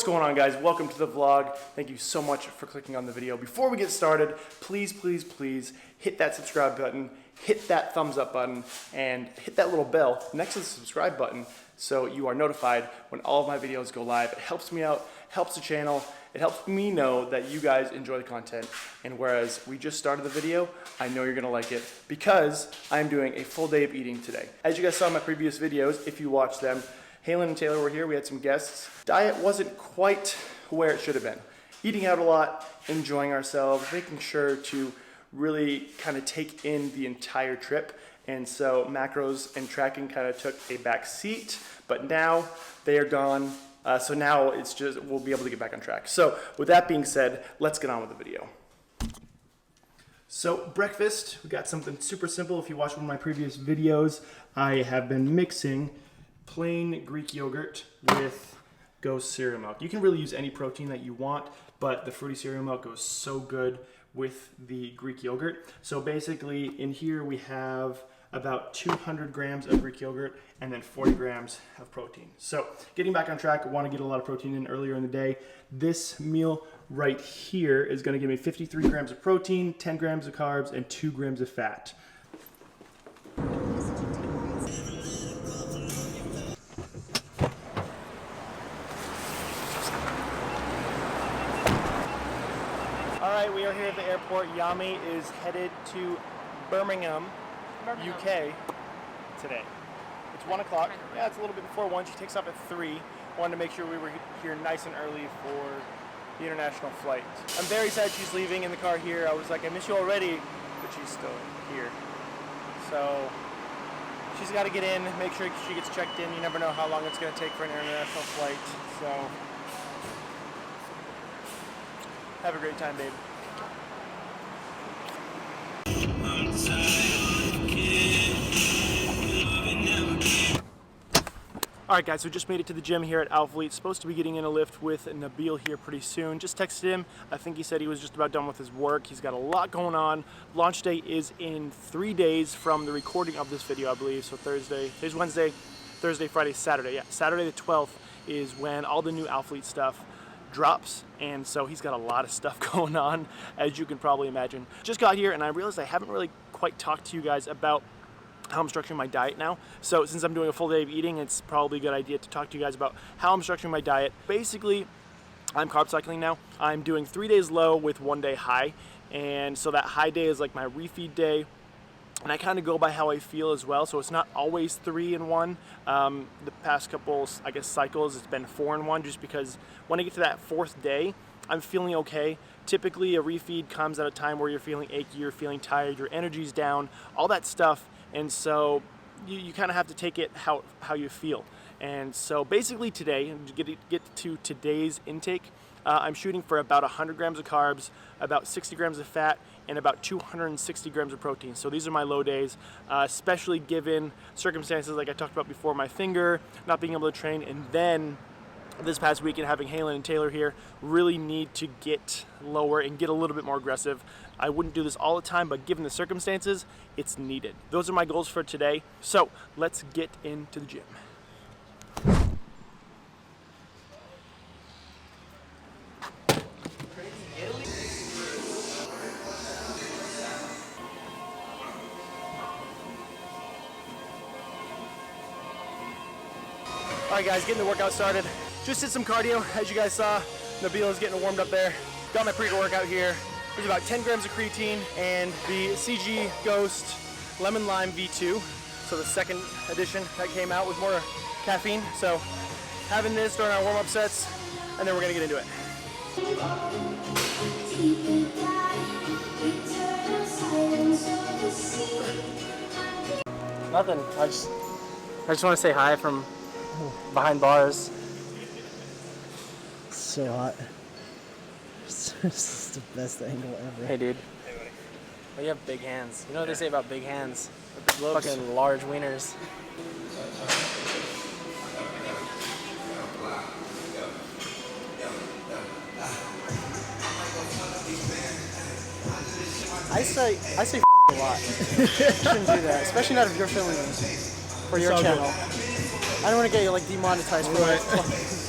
What's going on, guys? Welcome to the vlog. Thank you so much for clicking on the video. Before we get started, please hit that subscribe button, hit that thumbs up button, and hit that little bell next to the subscribe button so you are notified when all of my videos go live. It helps me out, helps the channel, it helps me know that you guys enjoy the content. And whereas we just started the video, I know you're gonna like it because I'm doing a full day of eating today. As you guys saw in my previous videos, if you watched them, Halen and Taylor were here, we had some guests. Diet wasn't quite where it should have been. Eating out a lot, enjoying ourselves, making sure to really kind of take in the entire trip. And so macros and tracking kind of took a back seat, but now they are gone. So now it's just, we'll be able to get back on track. So with that being said, let's get on with the video. So breakfast, we got something super simple. If you watched one of my previous videos, I have been mixing plain Greek yogurt with Ghost cereal milk. You can really use any protein that you want, but the fruity cereal milk goes so good with the Greek yogurt. So basically in here we have about 200 grams of Greek yogurt and then 40 grams of protein. So getting back on track, I want to get a lot of protein in earlier in the day. This meal right here is going to give me 53 grams of protein, 10 grams of carbs, and 2 grams of fat. Alright, we are here at the airport. Yami is headed to Birmingham, UK today. It's 1 o'clock. Yeah, it's a little bit before 1. She takes off at 3. Wanted to make sure we were here nice and early for the international flight. I'm very sad she's leaving in the car here. I was like, I miss you already, but she's still here. So she's got to get in, make sure she gets checked in. You never know how long it's going to take for an international flight. So have a great time, babe. Alright guys, so just made it to the gym here at Alphalete. Supposed to be getting in a lift with Nabil here pretty soon. Just texted him. I think he said he was just about done with his work. He's got a lot going on. Launch day is in 3 days from the recording of this video, I believe. So Thursday, today's Wednesday, Thursday, Friday, Saturday. Yeah, Saturday the 12th is when all the new Alphalete stuff drops, and so he's got a lot of stuff going on, as you can probably imagine. Just got here and I realized I haven't really quite talked to you guys about how I'm structuring my diet now. So since I'm doing a full day of eating, it's probably a good idea to talk to you guys about how I'm structuring my diet. Basically, I'm carb cycling now. I'm doing 3 days low with 1 day high, and so that high day is like my refeed day. And I kind of go by how I feel as well, so it's not always 3 in 1. The past couple, I guess, cycles, it's been 4 in 1, just because when I get to that 4th day, I'm feeling okay. Typically, a refeed comes at a time where you're feeling achy, you're feeling tired, your energy's down, all that stuff. And so you kind of have to take it how you feel. And so basically today, get to today's intake, I'm shooting for about 100 grams of carbs, about 60 grams of fat, and about 260 grams of protein. So these are my low days, especially given circumstances like I talked about before, my finger, not being able to train, and then this past weekend having Halen and Taylor here, really need to get lower and get a little bit more aggressive. I wouldn't do this all the time, but given the circumstances, it's needed. Those are my goals for today. So let's get into the gym. Alright guys, getting the workout started. Just did some cardio, as you guys saw. Nabil is getting warmed up there. Got my pre-workout here. There's about 10 grams of creatine and the CG Ghost Lemon Lime V2. So the second edition that came out with more caffeine. So having this during our warm-up sets, and then we're gonna get into it. Nothing. I just want to say hi from behind bars. So hot. This is the best angle ever. Hey dude. Hey buddy. Well, you have big hands. You know what they say about big hands? Fucking large wieners. I say a lot. You shouldn't do that, especially not if you're filming for your channel. I don't want to get you like demonetized for it.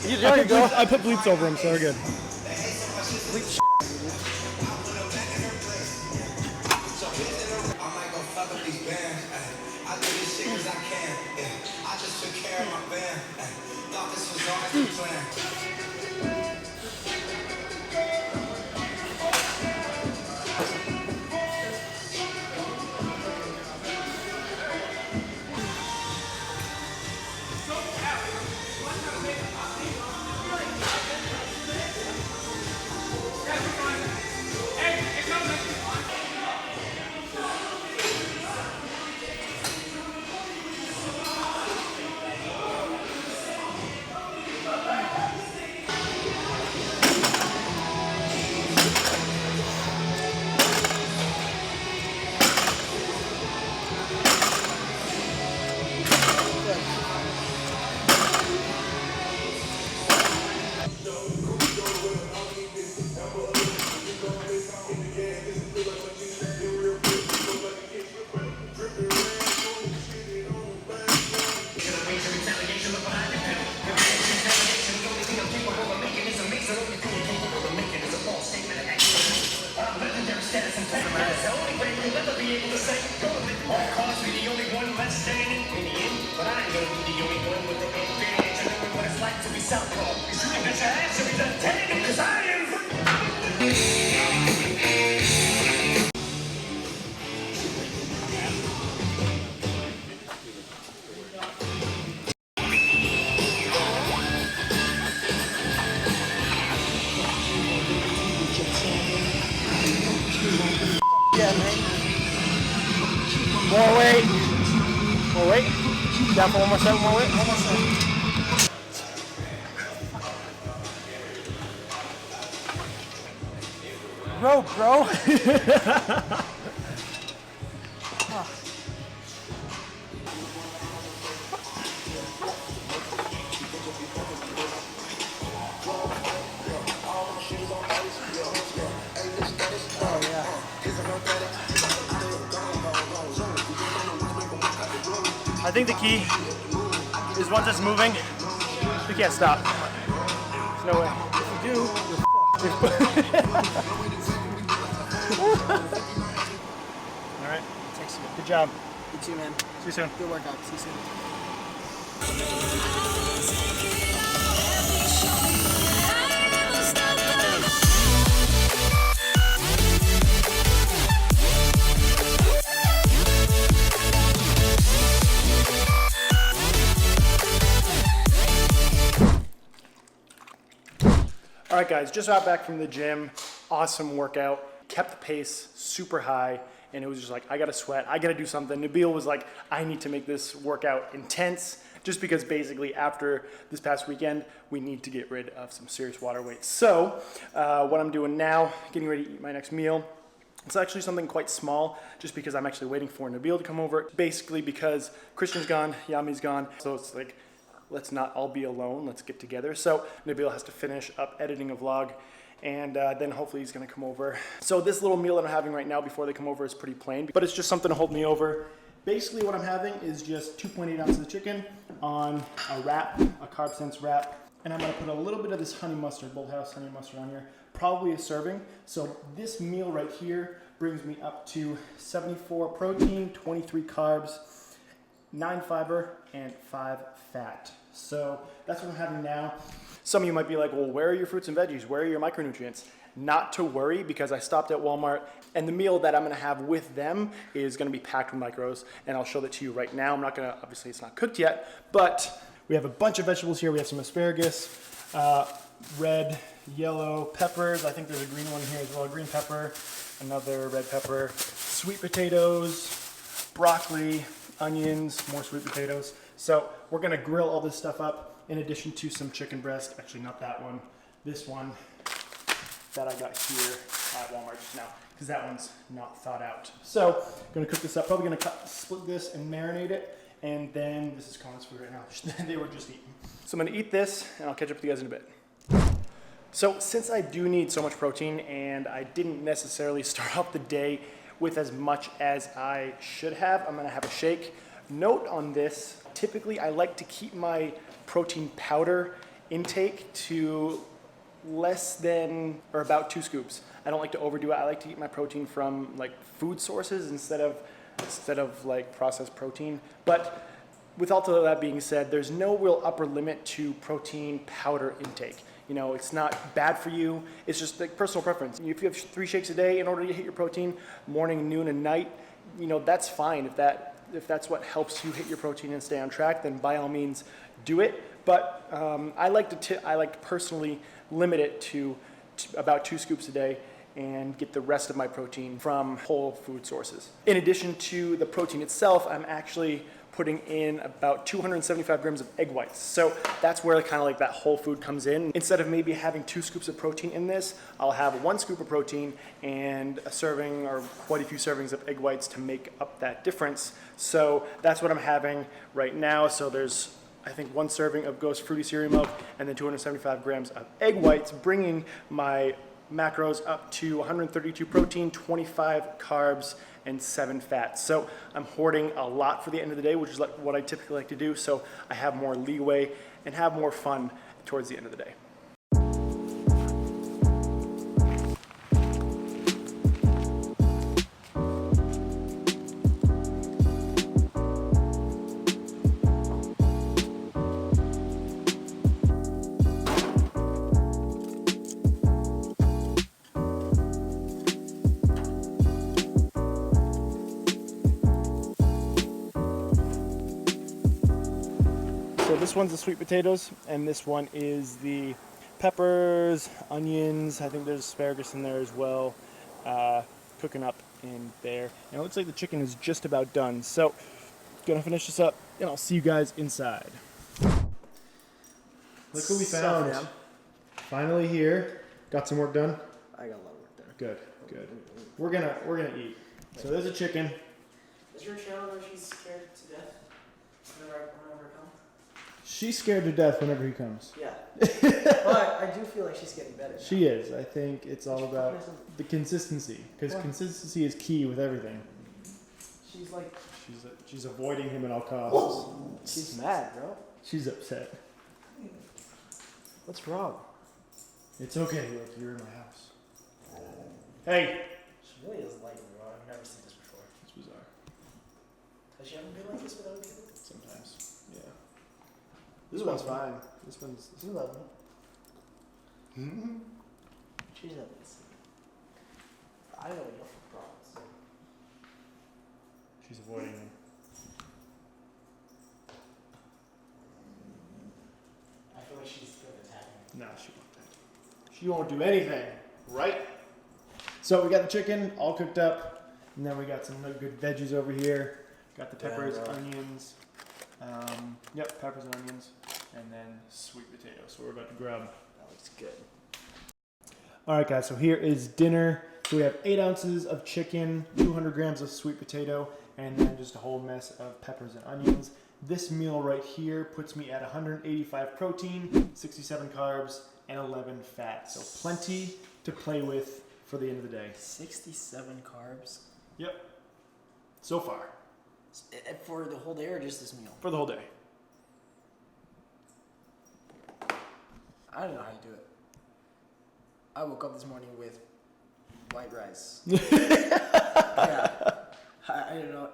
There you go. I put bleeps over them, so they're good. More weight. More weight. Down for one more set. More weight. One more set. Bro. I think the key is once it's moving, we can't stop. There's no way. If you do, you're fucked. All right. Thanks, man. Good job. You too, man. See you soon. Good workout. See you soon. All right, guys, just got back from the gym. Awesome workout. Kept the pace super high, and it was just like, I gotta sweat. I gotta do something. Nabil was like, I need to make this workout intense, just because basically after this past weekend, we need to get rid of some serious water weight. So what I'm doing now, getting ready to eat my next meal. It's actually something quite small, just because I'm actually waiting for Nabil to come over. Basically because Christian's gone, Yami's gone, so it's like, let's not all be alone, let's get together. So Nabil has to finish up editing a vlog, and then hopefully he's gonna come over. So this little meal that I'm having right now before they come over is pretty plain, but it's just something to hold me over. Basically what I'm having is just 2.8 ounces of chicken on a wrap, a carb sense wrap, and I'm gonna put a little bit of this honey mustard, Bolthouse honey mustard on here, probably a serving. So this meal right here brings me up to 74 protein, 23 carbs, 9 fiber, and 5 fat. So that's what I'm having now. Some of you might be like, well, where are your fruits and veggies? Where are your micronutrients? Not to worry, because I stopped at Walmart, and the meal that I'm gonna have with them is gonna be packed with micros, and I'll show that to you right now. I'm not gonna, obviously it's not cooked yet, but we have a bunch of vegetables here. We have some asparagus, red, yellow peppers. I think there's a green one here as well, green pepper, another red pepper, sweet potatoes, broccoli, onions, more sweet potatoes. So we're gonna grill all this stuff up in addition to some chicken breast. Actually, not that one, this one that I got here at Walmart just now, because that one's not thawed out. So I'm gonna cook this up, probably gonna split this and marinate it, and then this is Connor's food right now. They were just eating. So I'm gonna eat this, and I'll catch up with you guys in a bit. So since I do need so much protein, and I didn't necessarily start off the day with as much as I should have, I'm gonna have a shake. Note on this, typically I like to keep my protein powder intake to less than or about 2 scoops. I don't like to overdo it. I like to eat my protein from like food sources instead of like processed protein. But with all of that being said, there's no real upper limit to protein powder intake. You know, it's not bad for you. It's just like personal preference. If you have 3 shakes a day in order to hit your protein, morning, noon, and night, you know, that's fine. If that's what helps you hit your protein and stay on track, then by all means do it. But I like to personally limit it to about 2 scoops a day and get the rest of my protein from whole food sources. In addition to the protein itself, I'm actually putting in about 275 grams of egg whites. So that's where kind of like that whole food comes in. Instead of maybe having 2 scoops of protein in this, I'll have 1 scoop of protein and a serving or quite a few servings of egg whites to make up that difference. So that's what I'm having right now. So there's, I think, 1 serving of Ghost Fruity Cereal Milk and then 275 grams of egg whites, bringing my macros up to 132 protein, 25 carbs, and 7 fats. So I'm hoarding a lot for the end of the day, which is like what I typically like to do, so I have more leeway and have more fun towards the end of the day. So this one's the sweet potatoes, and this one is the peppers, onions. I think there's asparagus in there as well, cooking up in there. And it looks like the chicken is just about done. So, gonna finish this up, and I'll see you guys inside. Look what we found. So, Finally here. Got some work done. I got a lot of work there. Good, good. We're gonna eat. So there's a chicken. Is your channel where she's scared to death whenever I come? She's scared to death whenever he comes. Yeah. But I do feel like she's getting better. She is. I think it's all about the consistency, because consistency is key with everything. She's like... She's avoiding him at all costs. She's mad, bro. She's upset. What's wrong? It's okay. Look, you're in my house. Hey. She really is lightning, bro. I've never seen this before. It's bizarre. Has she ever been like this with other people? Sometimes. Yeah. This one's fine. This one's... You love me. Mm-hmm. She's not listening. I don't know for problems. She's avoiding him. I feel like she's going to attack me. No, she won't attack you. She won't do anything, right? So we got the chicken all cooked up, and then we got some good veggies over here. Got the peppers, onions. Yep, peppers and onions, and then sweet potatoes. So we're about to grub. That looks good. All right, guys. So here is dinner. So we have 8 ounces of chicken, 200 grams of sweet potato, and then just a whole mess of peppers and onions. This meal right here puts me at 185 protein, 67 carbs, and 11 fat. So plenty to play with for the end of the day. 67 carbs? Yep. So far. For the whole day or just this meal? For the whole day. I don't know how to do it. I woke up this morning with white rice. Yeah. I don't know.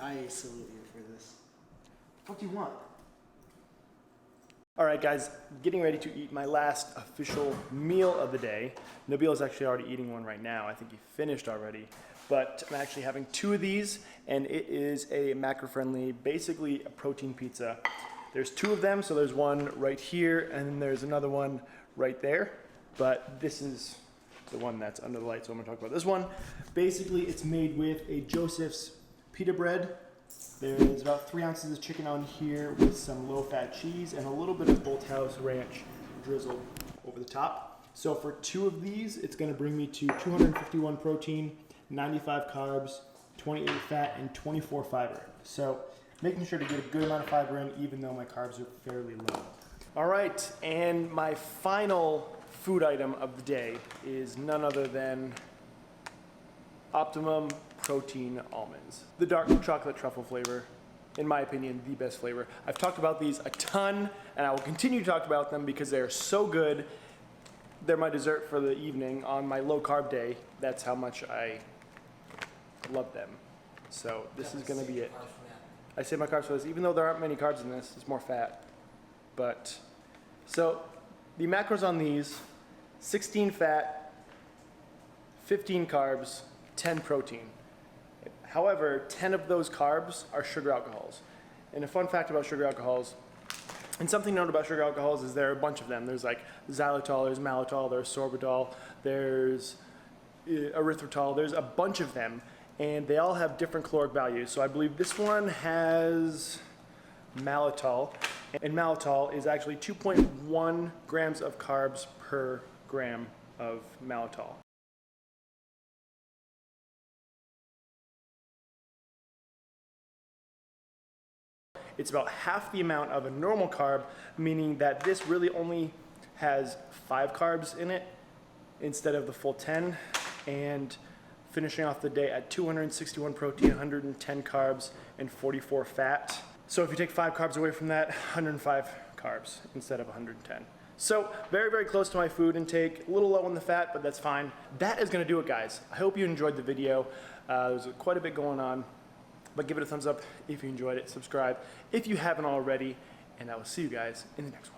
I salute you for this. What do you want? All right, guys, getting ready to eat my last official meal of the day. Nabil is actually already eating one right now. I think he finished already. But I'm actually having 2 of these, and it is a macro-friendly, basically a protein pizza. There's 2 of them, so there's one right here, and then there's another one right there. But this is the one that's under the light, so I'm gonna talk about this one. Basically, it's made with a Joseph's pita bread. There's about 3 ounces of chicken on here with some low-fat cheese and a little bit of Bolthouse Ranch drizzled over the top. So for 2 of these, it's gonna bring me to 251 protein, 95 carbs, 28 fat, and 24 fiber. So making sure to get a good amount of fiber in, even though my carbs are fairly low. All right, and my final food item of the day is none other than Optimum Protein Almonds. The dark chocolate truffle flavor. in my opinion, the best flavor. I've talked about these a ton, and I will continue to talk about them because they're so good. They're my dessert for the evening on my low carb day. That's how much I love them. So this is gonna be it. I save my carbs for this, even though there aren't many carbs in this, it's more fat. But, so the macros on these, 16 fat, 15 carbs, 10 protein. However, 10 of those carbs are sugar alcohols. And a fun fact about sugar alcohols, and something known about sugar alcohols is there are a bunch of them. There's like xylitol, there's maltol, there's sorbitol, there's erythritol, there's a bunch of them, and they all have different caloric values. So I believe this one has maltol, and maltol is actually 2.1 grams of carbs per gram of maltol. It's about half the amount of a normal carb, meaning that this really only has 5 carbs in it instead of the full 10, and finishing off the day at 261 protein, 110 carbs, and 44 fat. So if you take 5 carbs away from that, 105 carbs instead of 110. So very, very close to my food intake, a little low on the fat, but that's fine. That is gonna do it, guys. I hope you enjoyed the video. There's quite a bit going on. But give it a thumbs up if you enjoyed it, subscribe if you haven't already, and I will see you guys in the next one.